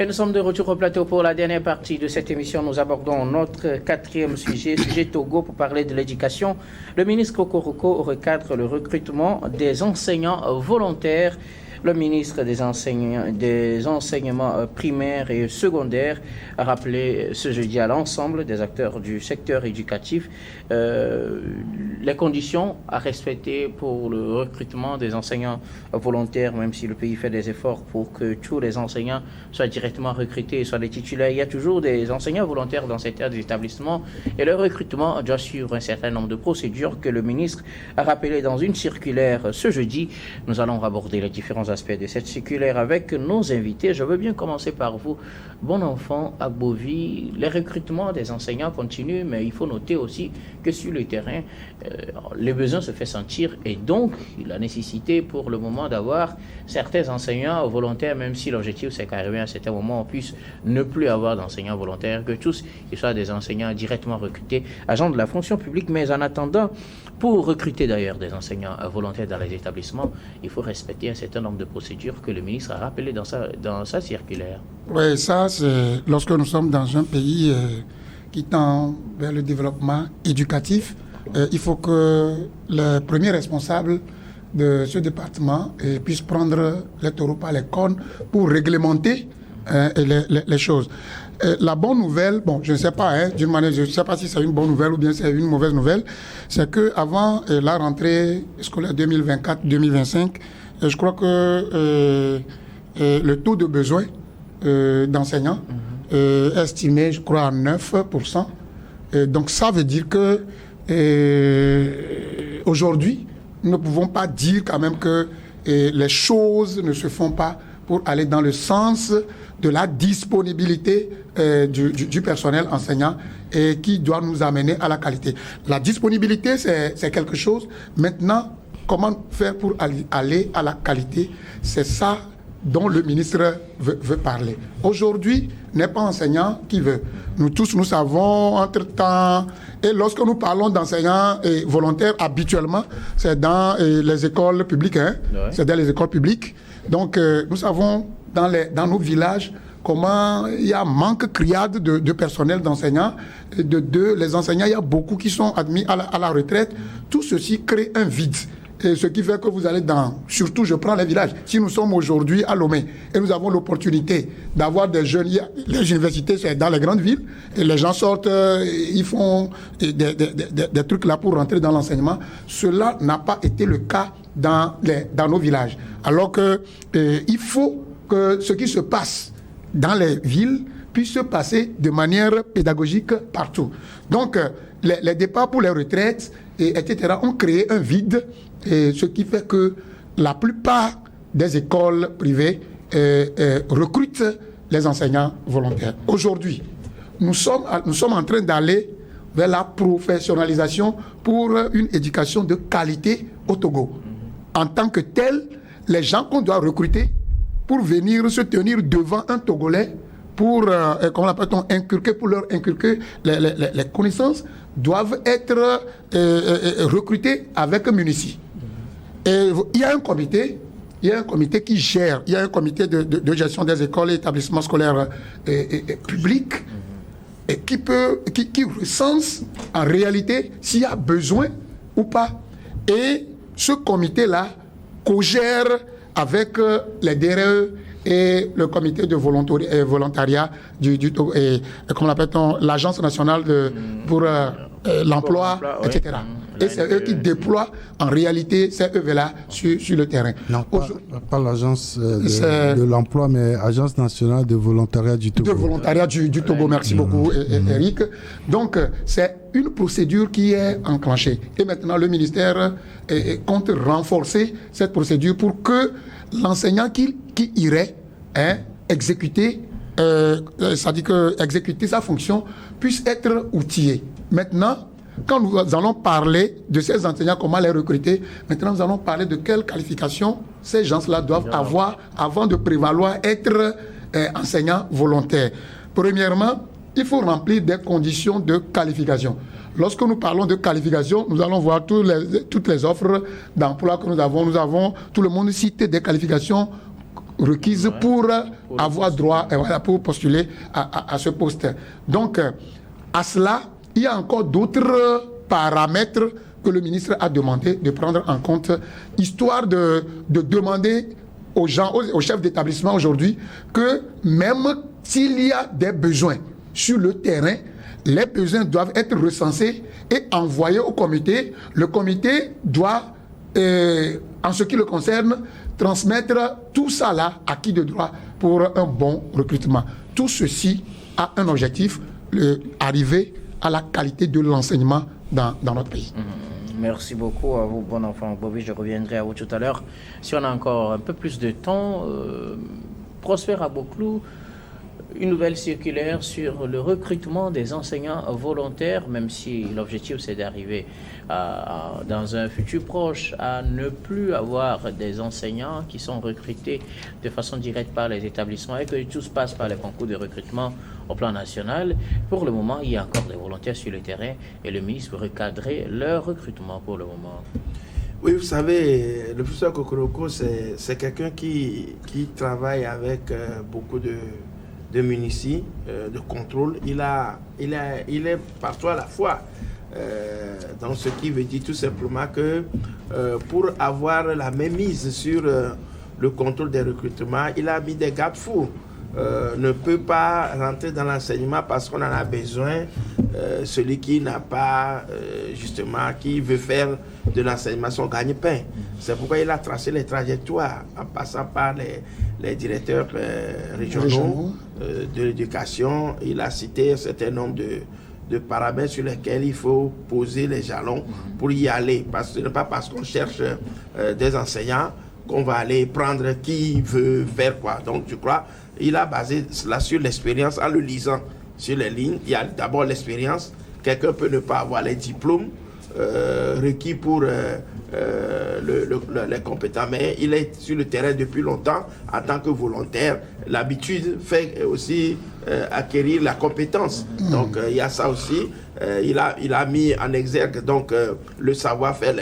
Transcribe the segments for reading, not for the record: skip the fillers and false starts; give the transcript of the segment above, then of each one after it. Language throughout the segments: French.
Et nous sommes de retour au plateau pour la dernière partie de cette émission. Nous abordons notre quatrième sujet Togo, pour parler de l'éducation. Le ministre Kokoroko recadre le recrutement des enseignants volontaires. Le ministre des enseignements primaires et secondaires a rappelé ce jeudi à l'ensemble des acteurs du secteur éducatif les conditions à respecter pour le recrutement des enseignants volontaires, même si le pays fait des efforts pour que tous les enseignants soient directement recrutés et soient des titulaires. Il y a toujours des enseignants volontaires dans certains établissements et le recrutement doit suivre un certain nombre de procédures que le ministre a rappelé dans une circulaire ce jeudi. Nous allons aborder les différents aspects de cette circulaire avec nos invités. Je veux bien commencer par vous. Bon enfant, à Bovie, les recrutements des enseignants continuent, mais il faut noter aussi que sur le terrain, les besoins se font sentir et donc la nécessité pour le moment d'avoir certains enseignants volontaires, même si l'objectif c'est qu'arrivé à un certain moment on puisse ne plus avoir d'enseignants volontaires, que tous ils soient des enseignants directement recrutés, agents de la fonction publique. Mais en attendant, pour recruter d'ailleurs des enseignants volontaires dans les établissements, il faut respecter un certain nombre de procédures que le ministre a rappelées dans sa circulaire. Oui, ça c'est lorsque nous sommes dans un pays qui tend vers le développement éducatif, il faut que le premier responsable de ce département puisse prendre les taureaux par les cornes pour réglementer les choses. La bonne nouvelle, bon, je ne sais pas, d'une manière, je ne sais pas si c'est une bonne nouvelle ou bien c'est une mauvaise nouvelle, c'est qu'avant la rentrée scolaire 2024-2025, je crois que le taux de besoin d'enseignants est estimé, je crois, à 9%. Donc ça veut dire que aujourd'hui, nous ne pouvons pas dire quand même que les choses ne se font pas pour aller dans le sens de la disponibilité du personnel enseignant et qui doit nous amener à la qualité. La disponibilité, c'est quelque chose. Maintenant, comment faire pour aller à la qualité, c'est ça dont le ministre veut parler. Aujourd'hui, n'est pas enseignant qui veut. Nous tous, nous savons, entre-temps, et lorsque nous parlons d'enseignants volontaires, habituellement, c'est dans les écoles publiques, ouais. C'est dans les écoles publiques. Donc, nous savons, dans nos villages, comment il y a un manque criade de personnel d'enseignants. Les enseignants, il y a beaucoup qui sont admis à la retraite. Tout ceci crée un vide. Et ce qui fait que vous allez surtout je prends les villages, si nous sommes aujourd'hui à Lomé et nous avons l'opportunité d'avoir des jeunes, les universités c'est dans les grandes villes, et les gens sortent, ils font des trucs là pour rentrer dans l'enseignement. Cela n'a pas été le cas dans nos villages. Alors que il faut que ce qui se passe dans les villes puisse se passer de manière pédagogique partout. Donc les départs pour les retraites, etc., ont créé un vide, et ce qui fait que la plupart des écoles privées recrutent les enseignants volontaires. Aujourd'hui, nous sommes en train d'aller vers la professionnalisation pour une éducation de qualité au Togo. En tant que tel, les gens qu'on doit recruter pour venir se tenir devant un Togolais pour, comment l'appelle-t-on, pour leur inculquer les connaissances, doivent être recrutés avec munici. Et il y a un comité qui gère, il y a un comité de gestion des écoles et établissements scolaires publics et qui recense en réalité s'il y a besoin ou pas. Et ce comité-là co-gère avec les DRE et le comité de volontariat comment l'appelle-t-on, l'Agence nationale pour l'emploi, etc. Et c'est eux qui déploient en réalité ces œuvres-là sur le terrain. Non, pas l'Agence de l'emploi, mais Agence nationale de volontariat du Togo. De volontariat du Togo, merci beaucoup Eric. Donc c'est une procédure qui est enclenchée. Et maintenant le ministère compte renforcer cette procédure pour que l'enseignant qui irait exécuter, c'est-à-dire que exécuter sa fonction, puisse être outillé. Maintenant, quand nous allons parler de ces enseignants, comment les recruter, maintenant nous allons parler de quelles qualifications ces gens-là doivent avoir avant de prévaloir être enseignants volontaires. Premièrement, il faut remplir des conditions de qualification. Lorsque nous parlons de qualification, nous allons voir toutes les offres d'emploi que nous avons. Nous avons, tout le monde cite des qualifications requises pour avoir droit, voilà, pour postuler à ce poste. Donc, à cela, il y a encore d'autres paramètres que le ministre a demandé de prendre en compte, histoire de demander aux gens, aux chefs d'établissement aujourd'hui, que même s'il y a des besoins sur le terrain, les besoins doivent être recensés et envoyés au comité. Le comité doit, en ce qui le concerne, transmettre tout ça là à qui de droit pour un bon recrutement. Tout ceci a un objectif, arriver à la qualité de l'enseignement dans notre pays. Merci beaucoup à vous, bon enfant Bobby. Je reviendrai à vous tout à l'heure. Si on a encore un peu plus de temps, Prosper Aboclou, une nouvelle circulaire sur le recrutement des enseignants volontaires, même si l'objectif c'est d'arriver dans un futur proche à ne plus avoir des enseignants qui sont recrutés de façon directe par les établissements et que tout se passe par les concours de recrutement au plan national. Pour le moment, il y a encore des volontaires sur le terrain et le ministre veut recadrer leur recrutement pour le moment. Oui, vous savez, le professeur Kokoroko, c'est quelqu'un qui travaille avec beaucoup de munitions, de contrôle. Il est partout à la fois. Donc, ce qui veut dire tout simplement que pour avoir la même mise sur le contrôle des recrutements, il a mis des garde-fous. Ne peut pas rentrer dans l'enseignement parce qu'on en a besoin. Celui qui n'a pas, justement, qui veut faire de l'enseignement son gagne-pain. C'est pourquoi il a tracé les trajectoires en passant par les directeurs régionaux de l'éducation. Il a cité un certain nombre de paramètres sur lesquels il faut poser les jalons pour y aller. Parce que ce n'est pas parce qu'on cherche des enseignants qu'on va aller prendre qui veut faire quoi. Donc, je crois il a basé cela sur l'expérience en le lisant sur les lignes. Il y a d'abord l'expérience. Quelqu'un peut ne pas avoir les diplômes requis pour les compétences, mais il est sur le terrain depuis longtemps en tant que volontaire. L'habitude fait aussi acquérir la compétence. Donc, il y a ça aussi. Il a mis en exergue donc le savoir-faire,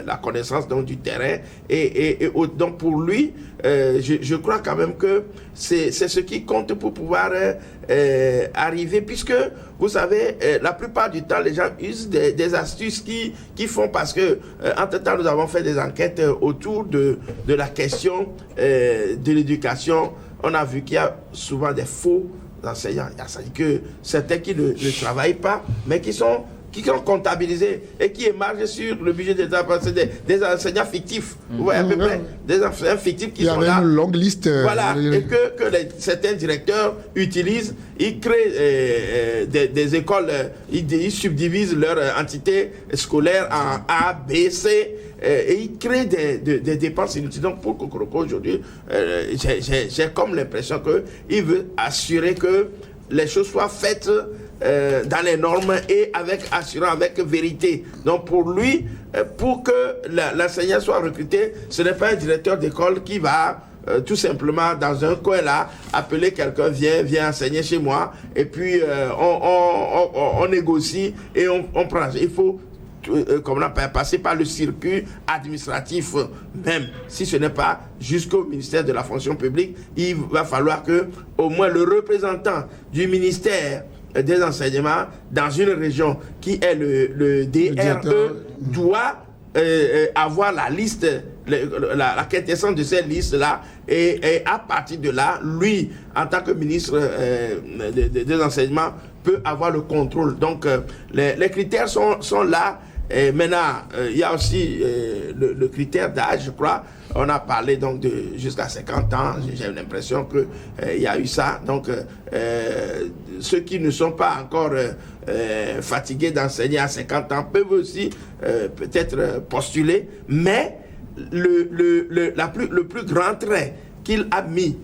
la connaissance donc, du terrain. Et donc, pour lui, je crois quand même que c'est ce qui compte pour pouvoir arriver, puisque, vous savez, la plupart du temps, les gens usent des astuces qui font parce que, entre-temps, nous avons fait des enquêtes autour de la question de l'éducation. On a vu qu'il y a souvent des faux enseignants. Ça dit que certains qui ne travaillent pas, mais qui sont comptabilisés et qui émargent sur le budget de l'État. C'est des enseignants fictifs. Vous voyez à peu près des enseignants fictifs qui sont là. Il y avait une longue liste. Voilà, et que certains directeurs utilisent. Ils créent des écoles, ils subdivisent leur entité scolaire en A, B, C. Et ils créent des dépenses inutiles. Donc pour Kokoroko aujourd'hui, j'ai comme l'impression qu'il veut assurer que les choses soient faites dans les normes et avec assurance, avec vérité. Donc pour lui, pour que l'enseignant soit recruté, ce n'est pas un directeur d'école qui va tout simplement dans un coin là appeler quelqu'un, viens enseigner chez moi, et puis on négocie et on prend. Il faut passer par le circuit administratif, même si ce n'est pas jusqu'au ministère de la fonction publique. Il va falloir que au moins le représentant du ministère des enseignements dans une région qui est le DRE doit avoir la liste, la quintessence de ces listes-là, et à partir de là, lui, en tant que ministre des enseignements, peut avoir le contrôle. Donc, les critères sont là. Et maintenant, il y a aussi le critère d'âge, je crois. On a parlé donc de jusqu'à 50 ans. J'ai l'impression qu'il y a eu ça. Donc, ceux qui ne sont pas encore fatigués d'enseigner à 50 ans peuvent aussi peut-être postuler. Mais le plus grand trait qu'il a mis,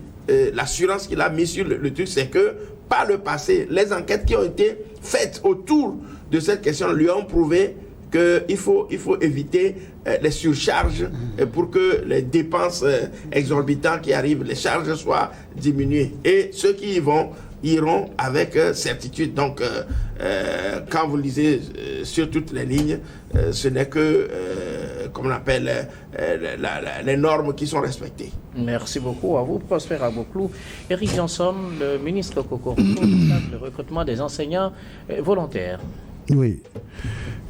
l'assurance qu'il a mis sur le truc, c'est que par le passé, les enquêtes qui ont été faites autour de cette question lui ont prouvé qu'il faut éviter les surcharges pour que les dépenses exorbitantes qui arrivent, les charges soient diminuées. Et ceux qui y vont iront avec certitude. Donc, quand vous lisez sur toutes les lignes, ce n'est que, comme on appelle, les normes qui sont respectées. Merci beaucoup à vous, Prosper Agboklou. Eric Johnson, le ministre Kokoroko, le recrutement des enseignants volontaires. Oui,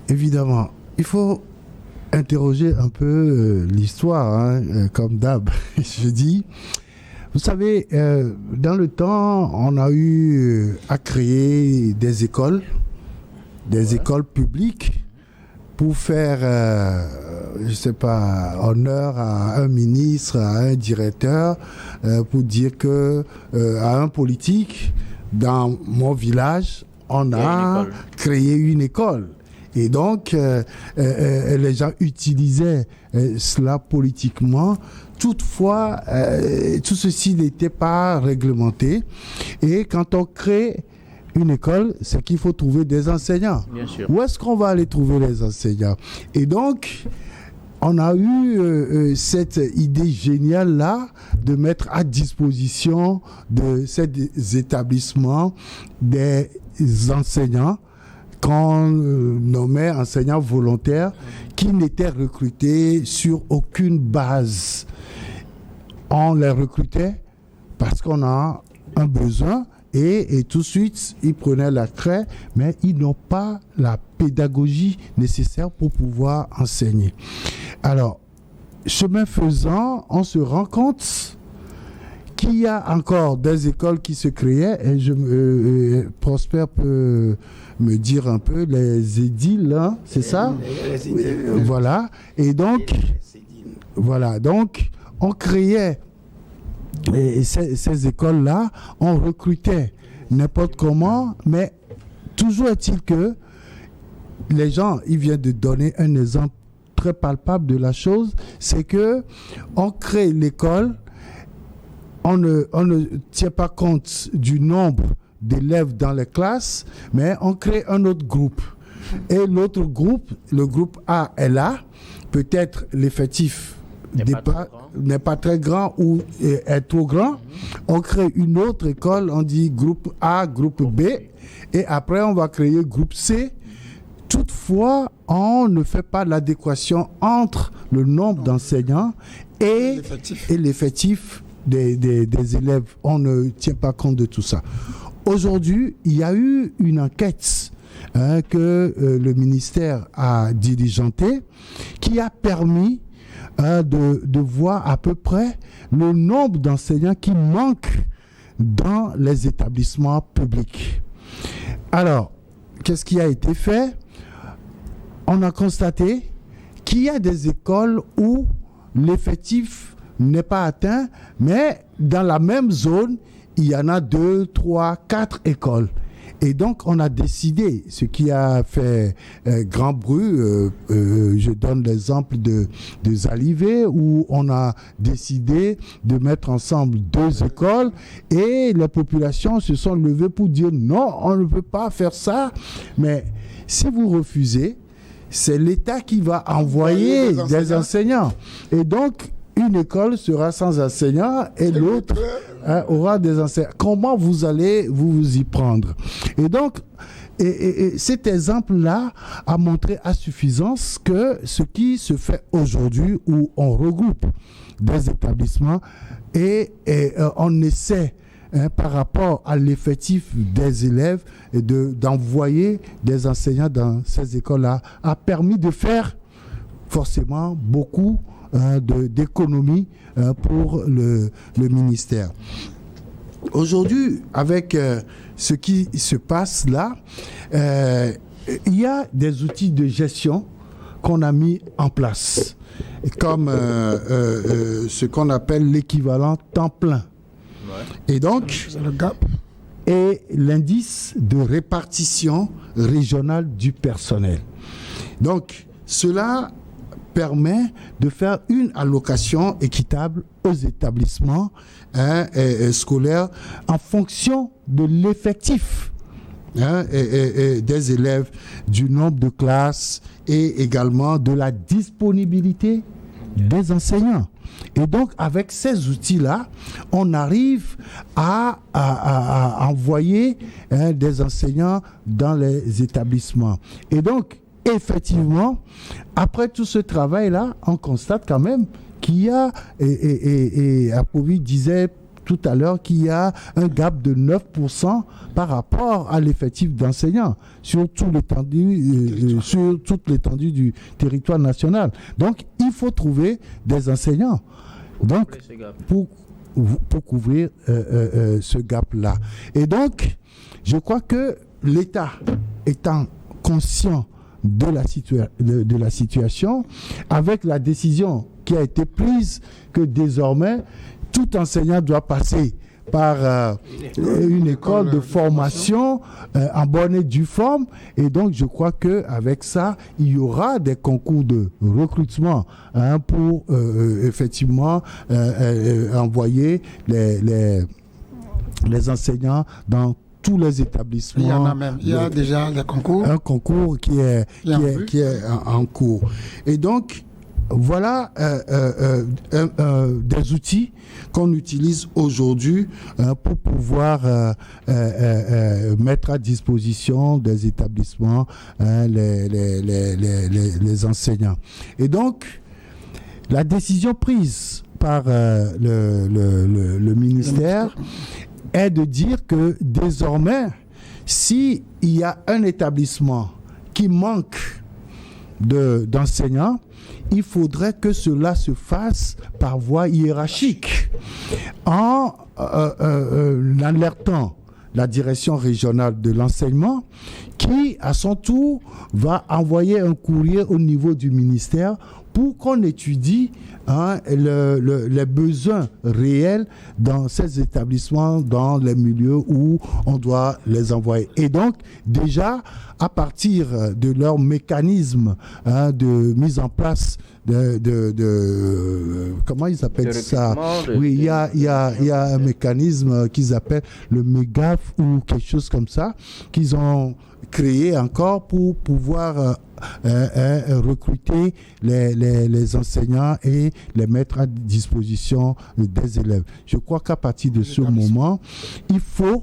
évidemment. Il faut interroger un peu l'histoire, comme d'hab, je dis. Vous savez, dans le temps, on a eu à créer des écoles publiques pour faire, je ne sais pas, honneur à un ministre, à un directeur, pour dire que à un politique, dans mon village, on a créé une école. Et donc, les gens utilisaient cela politiquement. Toutefois, tout ceci n'était pas réglementé. Et quand on crée une école, c'est qu'il faut trouver des enseignants. Bien sûr. Où est-ce qu'on va aller trouver les enseignants? Et donc, on a eu cette idée géniale-là de mettre à disposition de ces établissements des enseignants qu'on nommait enseignants volontaires qui n'étaient recrutés sur aucune base. On les recrutait parce qu'on a un besoin et tout de suite, ils prenaient la craie, mais ils n'ont pas la pédagogie nécessaire pour pouvoir enseigner. Alors, chemin faisant, on se rend compte qu'il y a encore des écoles qui se créaient, et Prosper peut me dire un peu, les édiles, hein, c'est ça? Les édiles. Voilà. Et donc, on créait ces écoles-là, on recrutait n'importe comment, mais toujours est-il que les gens, ils viennent de donner un exemple très palpable de la chose, c'est que on crée l'école, on ne tient pas compte du nombre d'élèves dans les classes, mais on crée un autre groupe. Et l'autre groupe, le groupe A est là, peut-être l'effectif n'est pas très grand ou est trop grand. On crée une autre école, on dit groupe A, groupe B, et après on va créer groupe C. Toutefois, on ne fait pas l'adéquation entre le nombre d'enseignants et l'effectif des élèves. On ne tient pas compte de tout ça. Aujourd'hui, il y a eu une enquête que le ministère a diligentée qui a permis de voir à peu près le nombre d'enseignants qui manquent dans les établissements publics. Alors, qu'est-ce qui a été fait? On a constaté qu'il y a des écoles où l'effectif n'est pas atteint, mais dans la même zone, il y en a 2, 3, 4 écoles. Et donc, on a décidé, ce qui a fait grand bruit, je donne l'exemple de Zalivé, où on a décidé de mettre ensemble 2 écoles et les populations se sont levées pour dire non, on ne peut pas faire ça. Mais si vous refusez, c'est l'État qui va envoyer des enseignants. Et donc, une école sera sans enseignants et l'autre aura des enseignants. Comment vous allez vous y prendre? Et donc, cet exemple-là a montré à suffisance que ce qui se fait aujourd'hui, où on regroupe des établissements et on essaie, par rapport à l'effectif des élèves, d'envoyer des enseignants dans ces écoles-là, a permis de faire forcément beaucoup d'économies pour le ministère. Aujourd'hui, avec ce qui se passe là, il y a des outils de gestion qu'on a mis en place, comme ce qu'on appelle l'équivalent temps plein. Ouais. Et donc, le GAP. Et l'indice de répartition régionale du personnel. Donc, cela permet de faire une allocation équitable aux établissements scolaires en fonction de l'effectif et des élèves, du nombre de classes et également de la disponibilité des enseignants. Et donc, avec ces outils-là, on arrive à envoyer des enseignants dans les établissements. Et donc, effectivement, après tout ce travail-là, on constate quand même qu'il y a, et Apovi disait tout à l'heure qu'il y a un gap de 9% par rapport à l'effectif d'enseignants sur toute l'étendue du territoire national. Donc, il faut trouver des enseignants pour couvrir ce gap-là. Et donc, je crois que l'État étant conscient de la situation, avec la décision qui a été prise que désormais, tout enseignant doit passer par une école de formation en bonne et due forme. Et donc, je crois qu'avec ça, il y aura des concours de recrutement pour effectivement envoyer les enseignants dans tous les établissements. Il y en a même. Il y a déjà les concours. Un concours qui est en cours. Et donc, voilà des outils qu'on utilise aujourd'hui pour pouvoir mettre à disposition des établissements les enseignants. Et donc, la décision prise par le ministère est de dire que désormais, s'il y a un établissement qui manque d'enseignants, il faudrait que cela se fasse par voie hiérarchique, en alertant la direction régionale de l'enseignement, qui, à son tour, va envoyer un courrier au niveau du ministère pour qu'on étudie les besoins réels dans ces établissements, dans les milieux où on doit les envoyer. Et donc, déjà, à partir de leur mécanisme de mise en place comment ils appellent ça? Oui, il y a un mécanisme qu'ils appellent le MEGAF ou quelque chose comme ça, qu'ils ont créé encore pour pouvoir recruter les enseignants et les mettre à disposition des élèves. Je crois qu'à partir de ce moment, il faut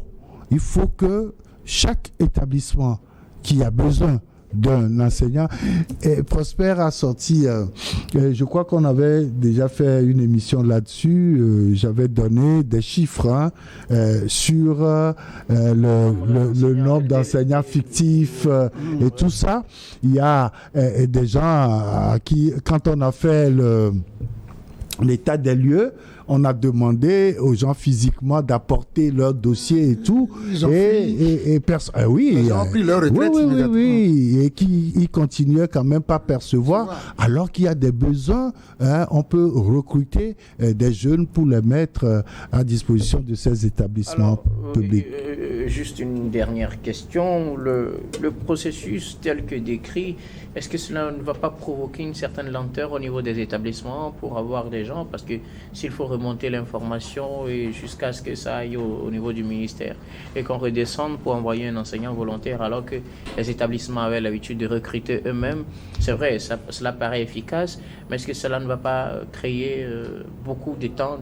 que chaque établissement qui a besoin d'un enseignant. Et Prosper a sorti, je crois qu'on avait déjà fait une émission là-dessus, j'avais donné des chiffres sur le nombre d'enseignants fictifs et tout ça. Il y a des gens à qui, quand on a fait l'état des lieux, on a demandé aux gens physiquement d'apporter leur dossier et tout. Ils ont pris leur retraite immédiatement. Oui, et qui continuaient quand même pas percevoir, alors qu'il y a des besoins. On peut recruter des jeunes pour les mettre à disposition de ces établissements publics. Juste une dernière question. Le processus tel que décrit, est-ce que cela ne va pas provoquer une certaine lenteur au niveau des établissements pour avoir des gens? Parce que s'il faut remonter l'information et jusqu'à ce que ça aille au niveau du ministère et qu'on redescende pour envoyer un enseignant volontaire alors que les établissements avaient l'habitude de recruter eux-mêmes, c'est vrai, cela paraît efficace, mais est-ce que cela ne va pas créer beaucoup de temps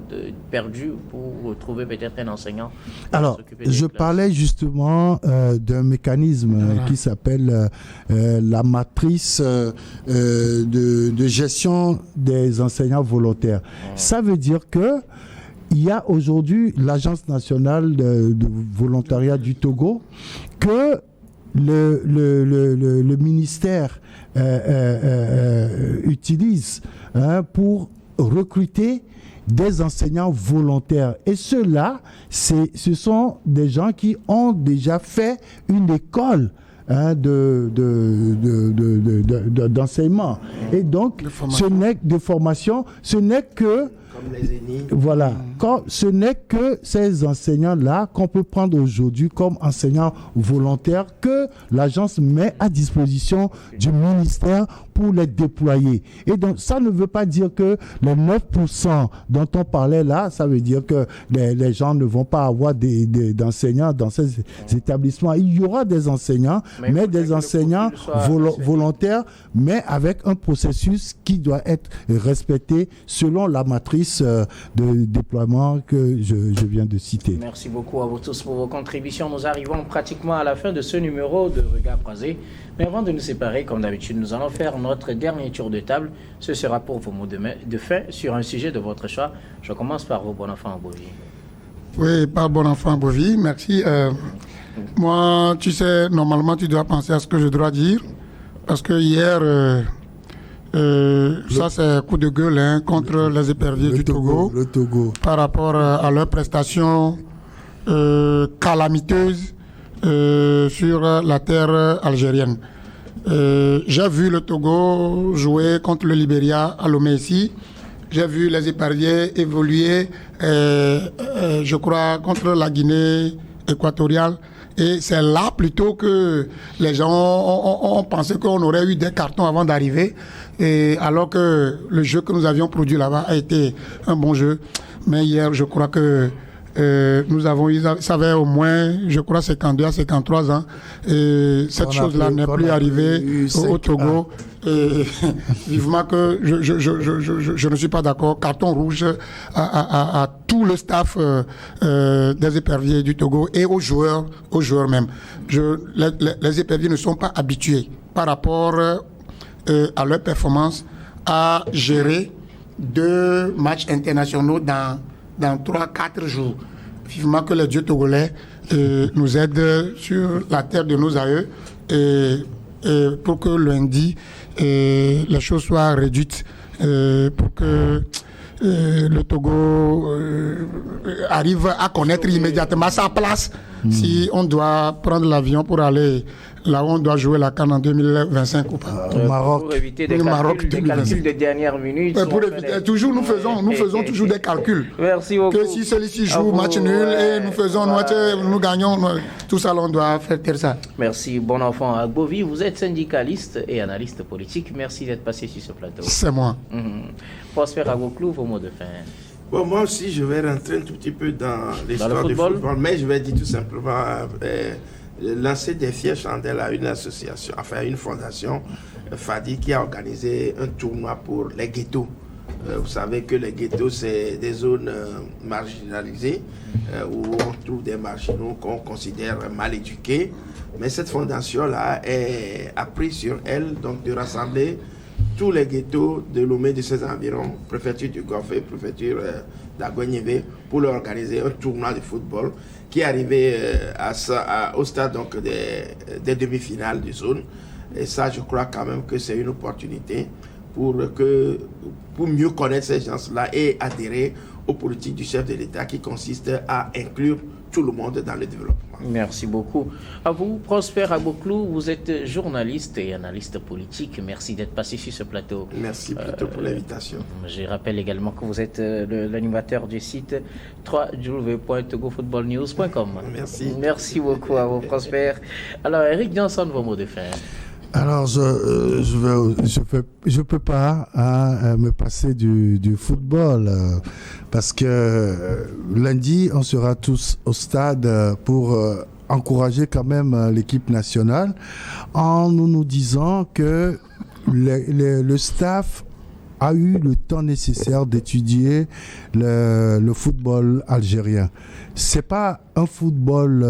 perdu pour trouver peut-être un enseignant? Alors, je parlais justement d'un mécanisme qui s'appelle la matrice de gestion des enseignants volontaires. Ça veut dire que il y a aujourd'hui l'Agence nationale de volontariat du Togo que le ministère utilise pour recruter des enseignants volontaires. Et ceux-là, ce sont des gens qui ont déjà fait une école d'enseignement. Et donc, ce n'est que... Comme les aînés. Voilà. Ce n'est que ces enseignants-là qu'on peut prendre aujourd'hui comme enseignants volontaires que l'agence met à disposition du ministère pour les déployer. Et donc, ça ne veut pas dire que les 9% dont on parlait là, ça veut dire que les gens ne vont pas avoir d'enseignants dans ces établissements. Il y aura des enseignants, mais des enseignants volontaires, mais avec un processus qui doit être respecté selon la matrice de déploiement que je viens de citer. Merci beaucoup à vous tous pour vos contributions. Nous arrivons pratiquement à la fin de ce numéro de Regard croisé. Mais avant de nous séparer, comme d'habitude, nous allons faire notre dernier tour de table. Ce sera pour vos mots de fin sur un sujet de votre choix. Je commence par vous, bon enfant Bovy. Oui, par bon enfant Bovy, merci. Moi, tu sais, normalement, tu dois penser à ce que je dois dire. Parce que hier, ça c'est coup de gueule contre les éperviers du Togo. Le Togo. Par rapport à leurs prestations calamiteuses sur la terre algérienne. J'ai vu le Togo jouer contre le Libéria à Lomé ici. J'ai vu les éperviers évoluer, je crois, contre la Guinée équatoriale. Et c'est là plutôt que les gens ont pensé qu'on aurait eu des cartons avant d'arriver. Et alors que le jeu que nous avions produit là-bas a été un bon jeu. Mais hier, je crois que nous avons eu, ça avait au moins, je crois, 52 à 53 ans. Et cette chose-là n'est plus arrivée au Togo. Et vivement que je ne suis pas d'accord. Carton rouge à tout le staff des éperviers du Togo et aux joueurs même. Les éperviers ne sont pas habitués par rapport à leur performance à gérer 2 matchs internationaux dans 3-4 jours. Vivement que les dieux togolais nous aident sur la terre de nos aïeux et pour que lundi les choses soient réduites pour que le Togo arrive à connaître immédiatement sa place si on doit prendre l'avion pour aller là où on doit jouer la CAN en 2025 ou pas. Au Maroc. Pour éviter des calculs de dernière minute. Toujours nous faisons toujours des calculs. Merci beaucoup. Que si celui-ci joue match nul et nous gagnons, tout ça on doit faire ça. Merci, bon enfant Agbovi. Vous êtes syndicaliste et analyste politique. Merci d'être passé sur ce plateau. C'est moi. Prosper Agoclou, vos mots de fin. Bon, moi aussi, je vais rentrer un tout petit peu dans l'histoire du football, mais je vais dire tout simplement lancer des fiers chandelles à une association, enfin à une fondation, Fadi, qui a organisé un tournoi pour les ghettos. Vous savez que les ghettos, c'est des zones marginalisées où on trouve des marginaux qu'on considère mal éduqués. Mais cette fondation-là a pris sur elle donc, de rassembler tous les ghettos de Lomé de ses environs, préfecture du Golfe et préfecture d'Agognébé, pour leur organiser un tournoi de football qui est arrivé au stade donc, des demi-finales de zone. Et ça, je crois quand même que c'est une opportunité pour mieux connaître ces gens-là et adhérer aux politiques du chef de l'État qui consiste à inclure tout le monde dans le développement. Merci beaucoup. À vous, Prosper Agoclou, vous êtes journaliste et analyste politique. Merci d'être passé sur ce plateau. Merci plutôt pour l'invitation. Je rappelle également que vous êtes l'animateur du site www.togofootballnews.com. Merci. Merci beaucoup à vous, Prosper. Alors, Eric Johnson, vos mots de fin. Alors, je peux pas me passer du football parce que lundi, on sera tous au stade pour encourager quand même l'équipe nationale en nous disant que le staff a eu le temps nécessaire d'étudier le football algérien. C'est pas un football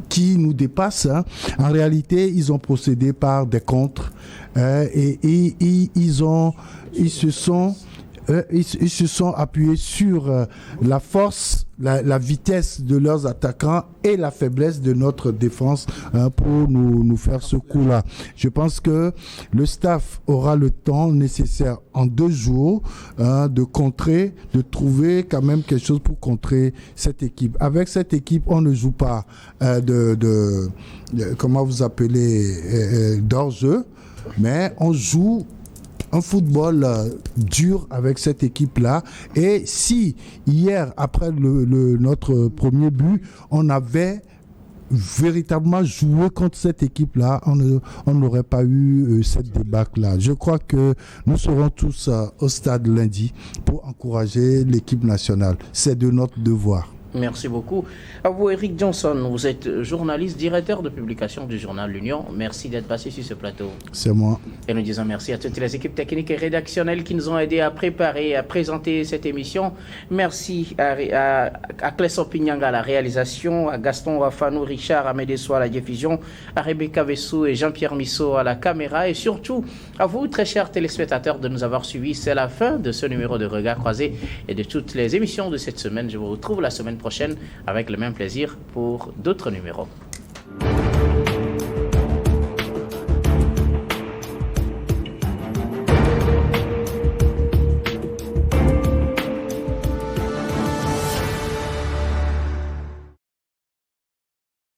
qui nous dépasse. En réalité, ils ont procédé par des contres et ils se sont appuyés sur la force, la vitesse de leurs attaquants et la faiblesse de notre défense pour nous faire ce coup-là. Je pense que le staff aura le temps nécessaire en 2 jours de contrer, de trouver quand même quelque chose pour contrer cette équipe. Avec cette équipe, on ne joue pas comment vous appelez, d'hors-jeu, mais on joue un football dur avec cette équipe-là. Et si hier, après notre premier but, on avait véritablement joué contre cette équipe-là, on n'aurait pas eu cette débâcle-là. Je crois que nous serons tous au stade lundi pour encourager l'équipe nationale. C'est de notre devoir. Merci beaucoup. À vous, Eric Johnson, vous êtes journaliste, directeur de publication du journal L'Union. Merci d'être passé sur ce plateau. C'est moi. Et nous disons merci à toutes les équipes techniques et rédactionnelles qui nous ont aidés à préparer, à présenter cette émission. Merci à Clesson Pignanga à la réalisation, à Gaston Wafanou, Richard Amédessoa à la diffusion, à Rebecca Vessou et Jean-Pierre Missot à la caméra, et surtout à vous, très chers téléspectateurs, de nous avoir suivis. C'est la fin de ce numéro de Regard Croisé et de toutes les émissions de cette semaine. Je vous retrouve la semaine prochaine avec le même plaisir pour d'autres numéros.